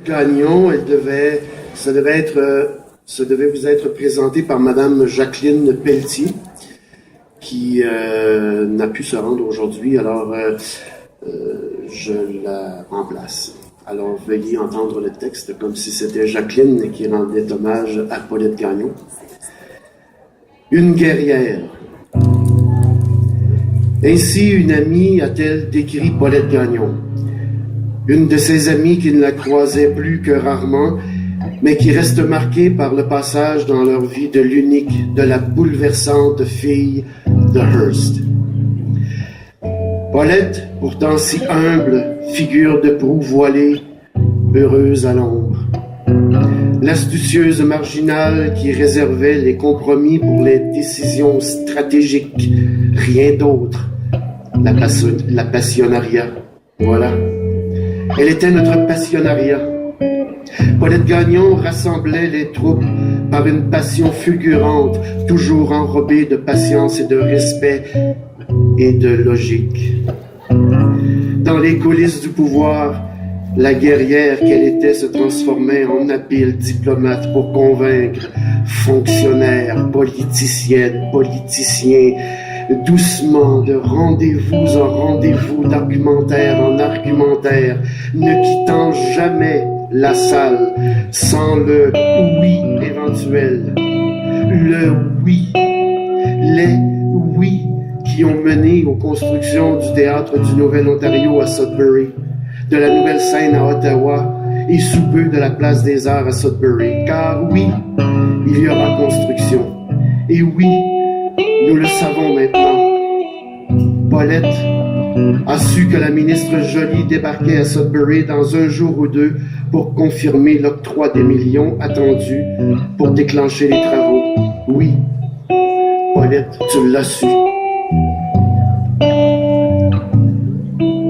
Gagnon, ça devait vous être présenté par Madame Jacqueline Pelletier, qui n'a pu se rendre aujourd'hui, alors je la remplace. Alors veuillez entendre le texte comme si c'était Jacqueline qui rendait hommage à Paulette Gagnon. Une guerrière. Ainsi une amie a-t-elle décrit Paulette Gagnon. Une de ses amies qui ne la croisait plus que rarement, mais qui reste marquée par le passage dans leur vie de l'unique, de la bouleversante fille de Hearst. Paulette, pourtant si humble, figure de proue voilée, heureuse à l'ombre. L'astucieuse marginale qui réservait les compromis pour les décisions stratégiques, rien d'autre. La passionnariat, voilà. Elle était notre passionnariat. Paulette Gagnon rassemblait les troupes par une passion fulgurante, toujours enrobée de patience et de respect et de logique. Dans les coulisses du pouvoir, la guerrière qu'elle était se transformait en habile diplomate pour convaincre fonctionnaires, politiciennes, politiciens, doucement, de rendez-vous en rendez-vous, d'argumentaire en argumentaire, ne quittant jamais la salle sans le oui éventuel. Le oui. Les oui qui ont mené aux constructions du théâtre du Nouvel-Ontario à Sudbury, de la Nouvelle Scène à Ottawa et sous peu de la Place des Arts à Sudbury. Car oui, il y aura construction. Et oui, nous le savons maintenant. Paulette a su que la ministre Joly débarquait à Sudbury dans un jour ou deux pour confirmer l'octroi des millions attendus pour déclencher les travaux. Oui, Paulette, tu l'as su.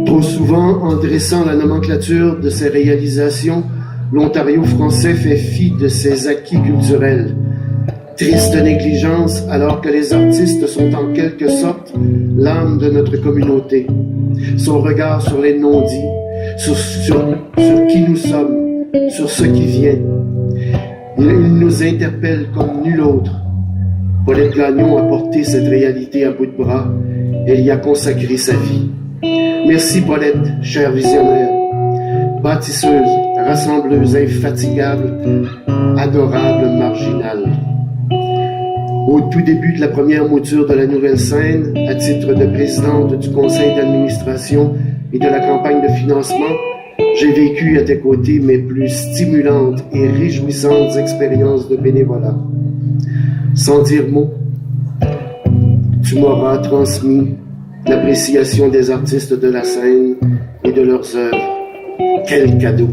Trop souvent, en dressant la nomenclature de ses réalisations, l'Ontario français fait fi de ses acquis culturels. Triste négligence alors que les artistes sont en quelque sorte l'âme de notre communauté. Son regard sur les non-dits, sur qui nous sommes, sur ce qui vient. Il nous interpelle comme nul autre. Paulette Gagnon a porté cette réalité à bout de bras. Elle y a consacré sa vie. Merci Paulette, chère visionnaire, bâtisseuse, rassembleuse, infatigable, adorable, marginale. Au tout début de la première mouture de la Nouvelle Scène, à titre de présidente du conseil d'administration et de la campagne de financement, j'ai vécu à tes côtés mes plus stimulantes et réjouissantes expériences de bénévolat. Sans dire mot, tu m'auras transmis l'appréciation des artistes de la scène et de leurs œuvres. Quel cadeau!